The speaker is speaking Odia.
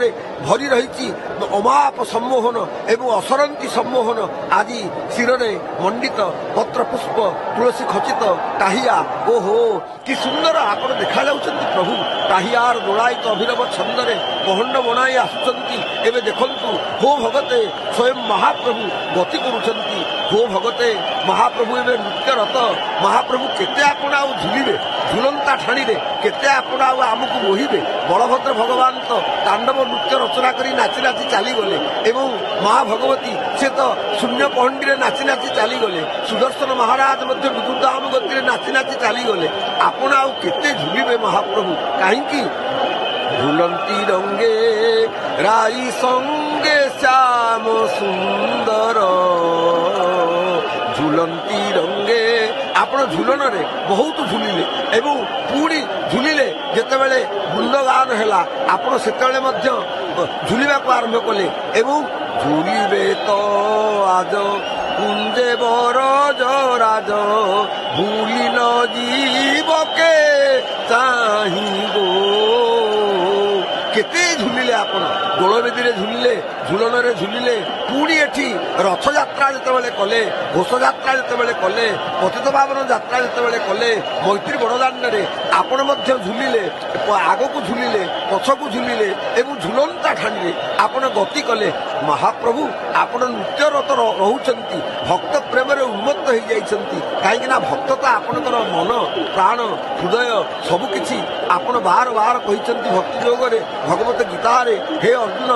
ରେ ଭରି ରହିଛି ଅମାପ ସମ୍ମୋହନ ଏବଂ ଅସରନ୍ତି ସମ୍ମୋହନ। ଆଜି ଶିରରେ ମଣ୍ଡିତ ପତ୍ର ପୁଷ୍ପ ତୁଳସୀ ଖଚିତ ଟାହିଆ। ଓହୋ କି ସୁନ୍ଦର ଆପଣ ଦେଖାଯାଉଛନ୍ତି ପ୍ରଭୁ। ଟାହିଆର ଦୋଳାୟିତ ଅଭିନବ ଛନ୍ଦରେ ପହଣ୍ଡ ବଣାଇ ଆସୁଛନ୍ତି। ଏବେ ଦେଖନ୍ତୁ ହୋ ଭଗତେ ସ୍ୱୟଂ ମହାପ୍ରଭୁ ଗତି କରୁଛନ୍ତି। ହୋ ଭଗତେ ମହାପ୍ରଭୁ ଏବେ ନୃତ୍ୟରତ। ମହାପ୍ରଭୁ କେତେ ଆପଣ ଆଉ ଝୁଲିବେ ଝୁଲନ୍ତା ଠାଣିରେ, କେତେ ଆପଣ ଆଉ ଆମକୁ ବୋହିବେ। ବଳଭଦ୍ର ଭଗବାନ ତ ତାଣ୍ଡବ ନୃତ୍ୟ ରଚନା କରି ନାଚି ନାଚି ଚାଲିଗଲେ ଏବଂ ମା ଭଗବତୀ ସେ ତ ଶୂନ୍ୟ ପହଣ୍ଡିରେ ନାଚି ନାଚି ଚାଲିଗଲେ। ସୁଦର୍ଶନ ମହାରାଜ ମଧ୍ୟ ବିଦ୍ୟୁଦାମ ଗତିରେ ନାଚି ନାଚି ଚାଲିଗଲେ। ଆପଣ ଆଉ କେତେ ଝୁଲିବେ ମହାପ୍ରଭୁ? କାହିଁକି ঝুলন্তি রঙ্গে রাই সঙ্গে শ্যাম সুন্দর ঝুলন্তি রঙ্গে। ଆପଣ ଝୁଲଣରେ ବହୁତ ଝୁଲିଲେ ଏବଂ ପୁଣି ଝୁଲିଲେ ଯେତେବେଳେ ବୃନ୍ଦଗାନ ହେଲା ଆପଣ ସେତେବେଳେ ମଧ୍ୟ ଝୁଲିବାକୁ ଆରମ୍ଭ କଲେ ଏବଂ ঝুলিবে তো আজ কুঞ্জে বরজ রাজ ভুলি ন জীবকে চাহিব। কেতে ঝুলিলে ଆପଣ ଦୋଳବେଦୀରେ ଝୁଲିଲେ, ଝୁଲଣରେ ଝୁଲିଲେ, ପୁଣି ଏଠି ରଥଯାତ୍ରା ଯେତେବେଳେ କଲେ, ଘୋଷଯାତ୍ରା ଯେତେବେଳେ କଲେ, ପତିତ ପାବନ ଯାତ୍ରା ଯେତେବେଳେ କଲେ ମୈତ୍ରୀ ବଡ଼ଦାଣ୍ଡରେ ଆପଣ ମଧ୍ୟ ଝୁଲିଲେ। ଆଗକୁ ଝୁଲିଲେ, ପଛକୁ ଝୁଲିଲେ ଏବଂ ଝୁଲନ୍ତା ଠାଣିରେ ଆପଣ ଗତି କଲେ। ମହାପ୍ରଭୁ ଆପଣ ନୃତ୍ୟରତ ରହୁଛନ୍ତି, ଭକ୍ତ ପ୍ରେମରେ ଉନ୍ମତ୍ତ ହେଇଯାଇଛନ୍ତି। କାହିଁକିନା ଭକ୍ତ ତ ଆପଣଙ୍କର ମନ ପ୍ରାଣ ହୃଦୟ ସବୁକିଛି। ଆପଣ ବାର ବାର କହିଛନ୍ତି ଭକ୍ତି ଯୋଗରେ ଭଗବତ ଗୀତାରେ, ହେ ଅର୍ଜୁନ